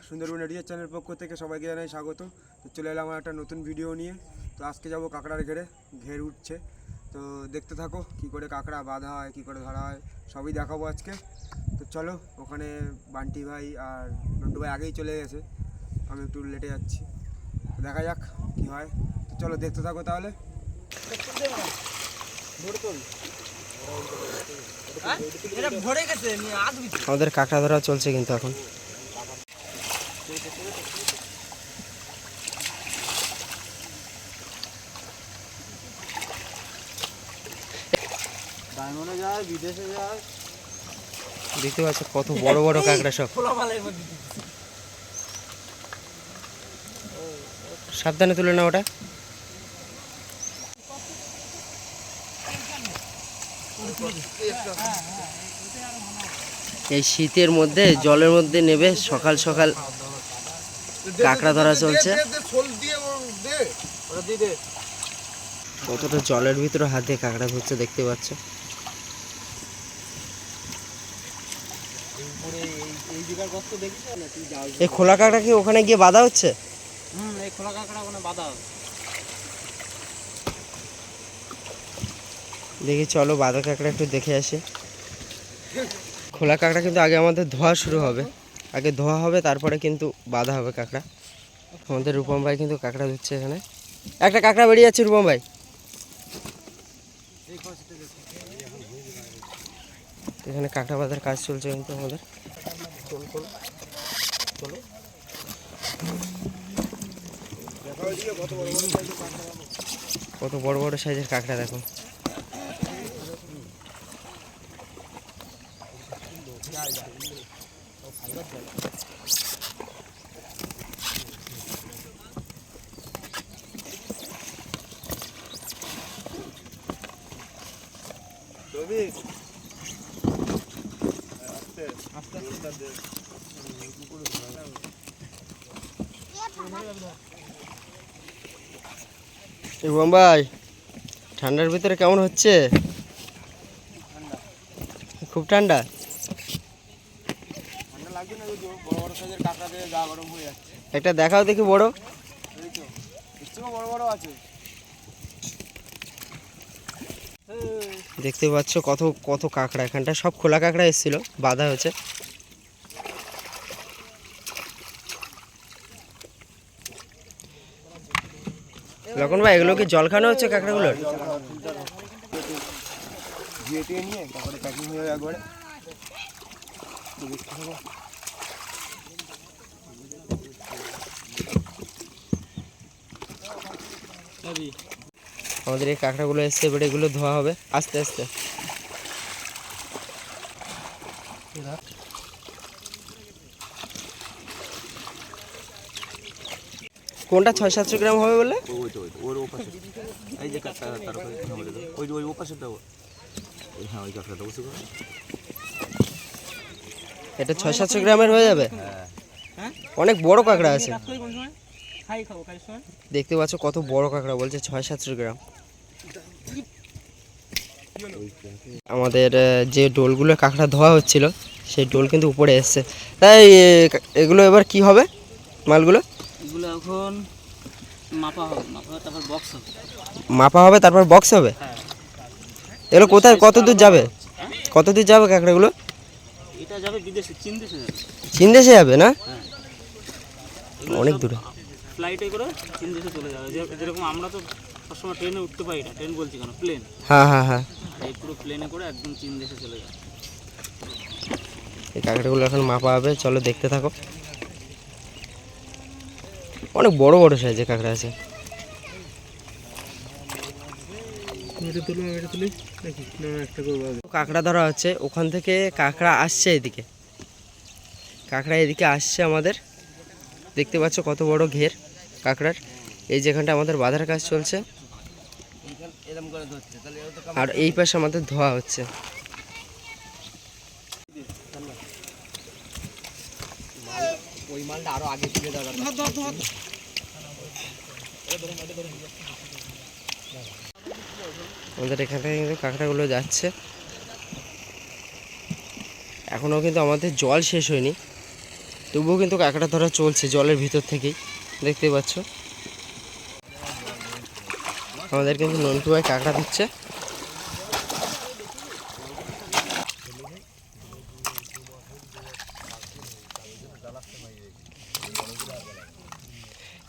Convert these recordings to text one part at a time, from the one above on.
সুন্দরবন এডিয়ার চ্যানেলের পক্ষ থেকে সবাইকে জানাই স্বাগত। তো চলে এলাম আমার একটা নতুন ভিডিও নিয়ে। তো আজকে যাব কাঁকড়ার ঘের উঠছে। তো দেখতে থাকো কী করে কাঁকড়া বাঁধা হয়, কী করে ধরা হয়, সবই দেখাবো আজকে। তো চলো, ওখানে বান্টি ভাই আর নন্টু ভাই আগেই চলে গেছে, আমি একটু লেটে যাচ্ছি। দেখা যাক কী হয়। তো চলো দেখতে থাকো তাহলে। আমাদের কাঁকড়া ধরা চলছে কিন্তু এখন। দেখতে পাচ্ছ কত বড় বড় কাঁকড়া, সব সাবধানে তুলে না ওটা। এই শীতের মধ্যে জলের মধ্যে নেবে সকাল সকাল কাঁকড়া ধরা চলছে। কতটা জলের ভিতরে হাত দিয়ে কাঁকড়া ধরছে দেখতে পাচ্ছ। এই খোলা কাঁকড়া কি ওখানে গিয়ে বাঁধা হচ্ছে? এই খোলা কাঁকড়া ওখানে বাঁধা হবে। দেখি চলো বাঁধা কাঁকড়া একটু দেখে আসি। খোলা কাঁকড়া কিন্তু আগে আমাদের ধোয়া শুরু হবে, আগে ধোয়া হবে তারপরে কিন্তু বাঁধা হবে কাঁকড়া। আমাদের রূপম ভাই কিন্তু কাঁকড়া ধরছে এখানে। একটা কাঁকড়া বেরিয়ে যাচ্ছে রূপম ভাই। এখানে কাঁকড়া বাঁধার কাজ চলছে কিন্তু আমাদের। কত বড় বড় সাইজের কাঁকড়া দেখো। রূপম ভাই, ঠান্ডার ভিতরে কেমন হচ্ছে? খুব ঠান্ডা। একটা দেখাও দেখি বড়। দেখতে পাচ্ছ কত কত কাঁকড়া, এখানটা সব খোলা কাঁকড়া এসেছিল, বাঁধা হয়েছে। লক্ষণ ভাই, এগুলো কি জল খানো হচ্ছে কাঁকড়াগুলোর? আমাদের এই কাঁকড়াগুলো এসছে, এবারে এগুলো ধোয়া হবে আস্তে আস্তে। কোনটা 600-700 গ্রাম হবে বললে? এটা 600-700 গ্রামের হয়ে যাবে। অনেক বড় কাঁকড়া আছে দেখতে পাচ্ছ, কত বড় কাঁকড়া বলছে 600-700 গ্রাম। আমাদের যে ডোলগুলো কাঁকড়া ধোয়া হচ্ছিল সেই ডোল কিন্তু উপরে এসছে। তাই এগুলো এবার কি হবে মালগুলো? এগুলো এখন মাপা হবে, তারপর বক্স হবে। মাপা হবে তারপর বক্স হবে। এগুলো কোথায়, কত দূর যাবে? কত দূর যাবে কাঁকড়াগুলো? এটা যাবে বিদেশে, চীন দেশে যাবে। চীন দেশে যাবে না? অনেক দূরে ফ্লাইটে করে চীন দেশে চলে যাবে। যেরকম আমরা তো সবসময় ট্রেনে উঠতে পারি না, ট্রেন বলছি কেন, প্লেন। হ্যাঁ হ্যাঁ হ্যাঁ, এই পুরো প্লেনে করে একদম চীন দেশে চলে যাবে। এই কাঁকড়াগুলো এখন মাপা হবে, চলো দেখতে থাকো। অনেক বড় বড় সাইজের কাঁকড়া আছে। কাঁকড়া ধরা হচ্ছে, ওখান থেকে কাঁকড়া আসছে এদিকে, কাঁকড়া এদিকে আসছে আমাদের। দেখতে পাচ্ছ কত বড় ঘের কাঁকড়ার। এই যেখানটা আমাদের বাঁধার কাজ চলছে, আর এই পাশে আমাদের ধোয়া হচ্ছে। আমাদের এখান থেকে কিন্তু কাঁকড়াগুলো যাচ্ছে। এখনও কিন্তু আমাদের জল শেষ হয়নি, তবুও কিন্তু কাঁকড়া ধরা চলছে জলের ভিতর থেকেই, দেখতে পাচ্ছ। আমাদের কিন্তু নন্টু ভাই কাঁকড়া দিচ্ছে।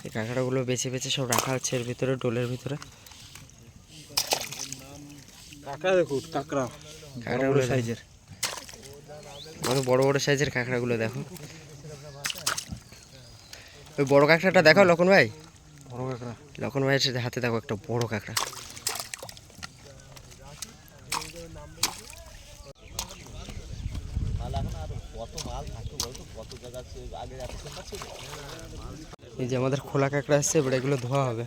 এই কাঁকড়াগুলো বেছে বেছে সব রাখা হচ্ছে এর ভিতরে, ডোলের ভিতরে। কাঁকড়া দেখুন, কাঁকড়া কাঁকড়াগুলো সাইজের, অনেক বড় বড় সাইজের কাঁকড়াগুলো দেখো। ওই বড় কাঁকড়াটা দেখাও লক্ষণ ভাই। বড় কাঁকড়া, লক্ষণ ভাইয়ের সাথে হাতে দেখো একটা বড় কাঁকড়া। এই যে আমাদের খোলা কাঁকড়া আসছে, এবার এগুলো ধোয়া হবে।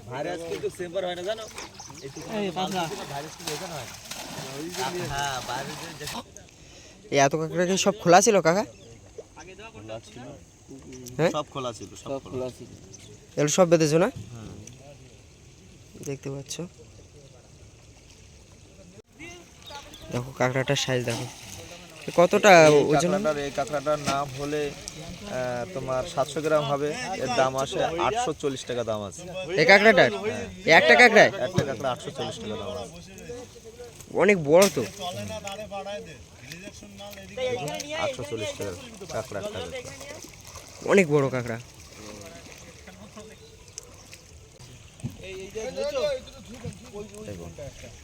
এই এত কাঁকড়া কি সব খোলা ছিল কাকা? হ্যাঁ সব খোলা ছিল, সব খোলা ছিল। এগুলো সব বেঁধেছো না? দেখতে পাচ্ছ, দেখো কাঁকড়াটার সাইজ দেখো কতটা ওজন। এই কাঁকড়াটার নাম হলে তোমার 700 গ্রাম হবে। এর দাম আসে 840 টাকা দাম আছে। এই কাঁকড়াটার এই একটা কাঁকড়ায় একটা কাঁকড়া 840 টাকা দাম আছে। অনেক বড় তো। 840 টাকা কাঁকড়া একটা। অনেক বড় কাঁকড়া।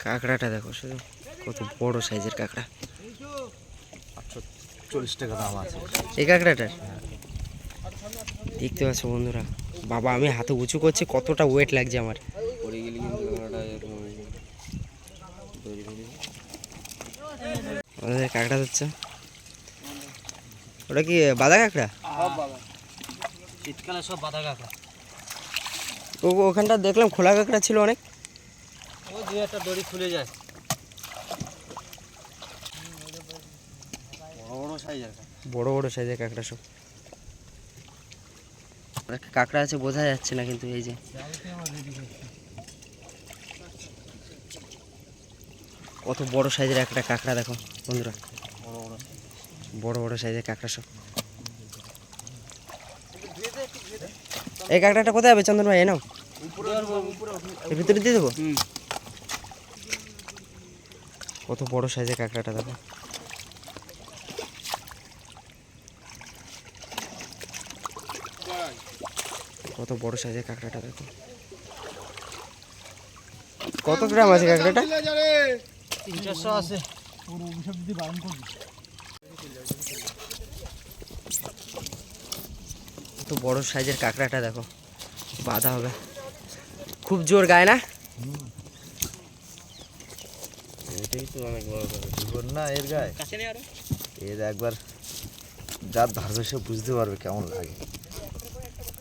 কাঁকড়াটা দেখো শুধু কত বড় সাইজের কাঁকড়া। 840 টাকা দাম আছে এই কাঁকড়াটার। দেখতে পাচ্ছ বন্ধুরা, বাবা আমি হাতে উঁচু করছি, কতটা ওয়েট লাগছে আমার। আমাদের কাঁকড়া হচ্ছে, ওটা কি বাঁধা কাঁকড়া? শীতকালে সব বাঁধা কাঁকড়া। ওখানটা দেখলাম খোলা কাঁকড়া ছিল অনেক। ওই দুই একটা দড়ি খুলে যায়। বড় বড় সাইজের কাঁকড়া সব। কাঁকড়া আছে বোঝা যাচ্ছে না, কিন্তু এই যে কত বড় সাইজের একটা কাঁকড়া দেখো বন্ধুরা, বড় বড় সাইজের কাঁকড়া সব। এই কাঁকড়াটা কোথায় হবে চন্দন ভাই? এ নাও, এর ভিতরে দিয়ে দেবো। কত বড় সাইজের কাঁকড়াটা দেখো। কত বড় সাইজের কাঁকড়াটা দেখো। কত গ্রাম আছে কাঁকড়াটা? 300-400 আছে। কত বড় সাইজের কাঁকড়াটা দেখো, বাঁধা হবে। খুব জোর গায় না? এটাই তো অনেক বড় জীবন না এর গায়ে। এর একবার যার ধরবে সে বুঝতে পারবে কেমন লাগে।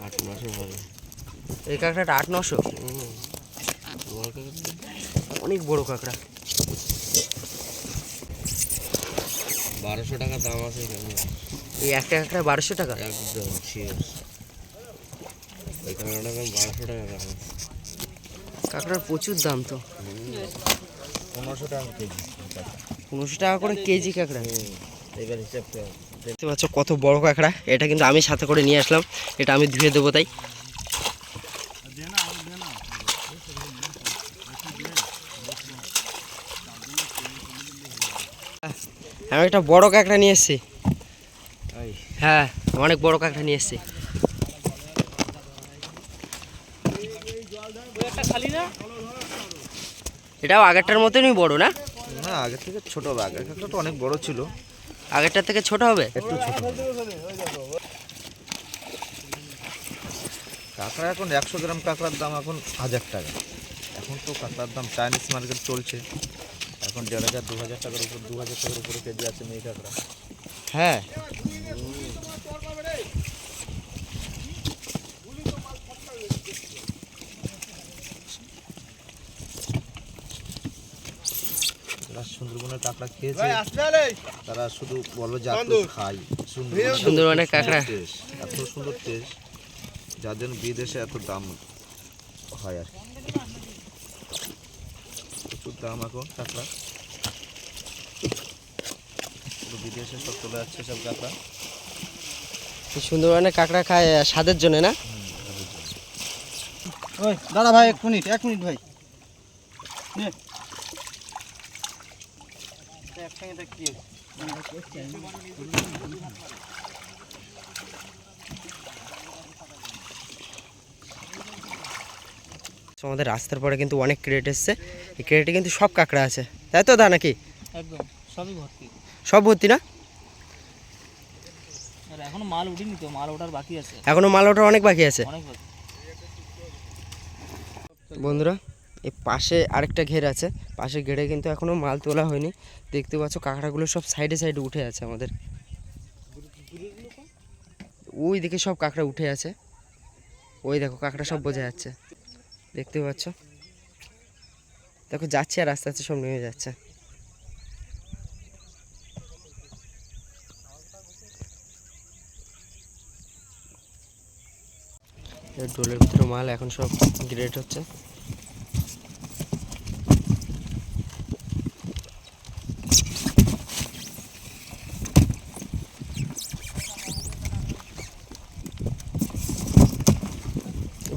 8-900 হবে এই কাঁকড়াটা। 8-900 অনেক বড় কাঁকড়া। 1200 টাকা দাম আছে। এই একটা কাঁকড়া 1200 টাকা? একদম শিওর। এই কাঁকড়াটার দাম 1200 টাকা দাম। কাঁকড়ার প্রচুর দাম তো। 1500 টাকা কেজি। 1500 টাকা করে কেজি কাঁকড়া। এবার হিসাব করো। দেখতে পাচ্ছ কত বড় কাঁকড়া। এটা কিন্তু আমি সাথে করে নিয়ে আসলাম, এটা আমি ধুয়ে দেবো তাই। আমি একটা বড় কাঁকড়া নিয়ে এসেছি। হ্যাঁ অনেক বড় কাঁকড়া নিয়ে এসেছি। এটাও আগেরটার মতনই বড় না? না আগের থেকে ছোট হবে। আগের কাঁকড়াটা অনেক বড় ছিল, আগেরটার থেকে ছোট হবে একটু ছোট। কাঁকড়া এখন 100 গ্রাম কাঁকড়ার দাম এখন 1000 টাকা। এখন তো কাঁকড়ার দাম চাইনিজ মার্কেট চলছে, এখন 1500-2000 টাকার উপর, 2000 টাকার উপরে কেজি আছে মেয়ে কাঁকড়া। হ্যাঁ যারা সুন্দরবনের কাঁকড়া খেয়েছে তারা শুধু বলবে যে এত খাই। সুন্দরবনের কাঁকড়া এত সুন্দর টেস্ট, যার জন্য বিদেশে এত দাম হয় আর কি। প্রচুর দাম এখন কাঁকড়া, বিদেশে সব চলে যাচ্ছে সব কাঁকড়া। এই সুন্দরবনে কাঁকড়া খায় স্বাদের জন্য না? ওই দাদা ভাই 1 মিনিট ভাই নে একসঙ্গে কি তো আমাদের রাস্তার পরে কিন্তু অনেক ক্রেট এসছে, এই ক্রেটে কিন্তু সব কাঁকড়া আছে, তাই তো দা নাকি? একদম সবই ভর্তি। সব ভর্তি না? আর এখনো মাল উঠিনি তো, মাল ওঠার বাকি আছে, এখনো মাল ওঠার অনেক বাকি আছে অনেক বাকি। বন্ধুরা। এই পাশে আরেকটা ঘের আছে, পাশে ঘেরে কিন্তু এখনো মাল তোলা হয়নি। দেখতে পাচ্ছ কাঁকড়াগুলো সব সাইডে সাইডে উঠে আছে আমাদের। ওই দিকে সব কাঁকড়া উঠে আছে, ওই দেখো কাঁকড়া সব বোঝা যাচ্ছে, দেখতে পাচ্ছ। দেখো যাচ্ছে আর আস্তে আস্তে সব নেমে যাচ্ছে। ডোলের ভিতরে মাল এখন সব গ্রেড হচ্ছে।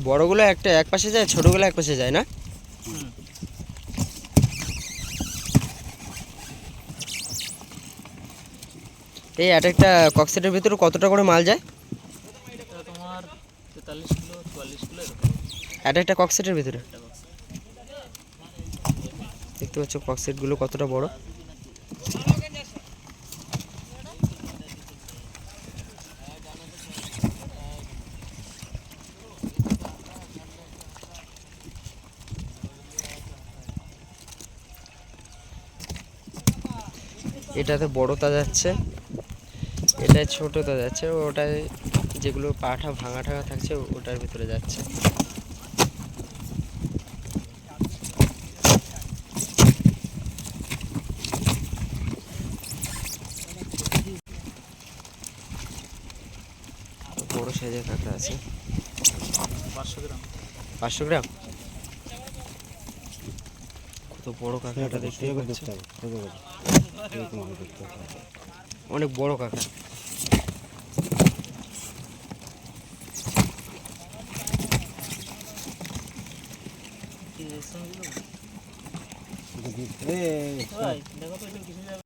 বড়গুলো এক পাশে যায়, ছোটগুলো এক পাশে যায় না? এই একটা কক্সেটের ভিতরে কতটা করে মাল যায়? এটা তোমার 43 কিলো 44 কিলো এরকম একটা কক্সেটের ভিতরে। একটা box। দেখতে পাচ্ছ কক্সেটগুলো কতটা বড়। এটাতে বড়টা যাচ্ছে, এটায় ছোটটা যাচ্ছে, ওটায় যেগুলো পাঠা ভাঙা ঠাঙা থাকছে ওটার ভিতরে যাচ্ছে। বড় সাইজের কাঁকড়া আছে, 500 গ্রাম। 500 গ্রাম। কত বড় কাঁকড়াটা দেখতে পাচ্ছ, অনেক বড় কাঁকড়া। ভাই দেখো তো এটা কিছু যাবে।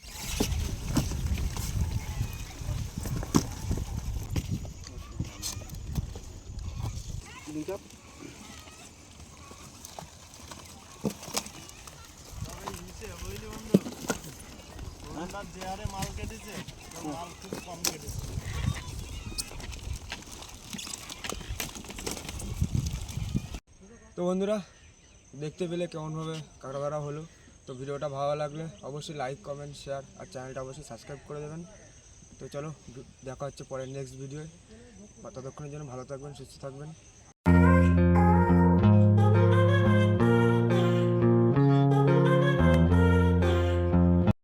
তো বন্ধুরা, দেখতে পেলে কেমনভাবে কাঁকড়া ধরা হলো। তো ভিডিওটা ভালো লাগলে অবশ্যই লাইক কমেন্ট শেয়ার আর চ্যানেলটা অবশ্যই সাবস্ক্রাইব করে দেবেন। তো চলো দেখা হচ্ছে পরের নেক্সট ভিডিওয়। ততক্ষণের জন্য ভালো থাকবেন, সুস্থ থাকবেন।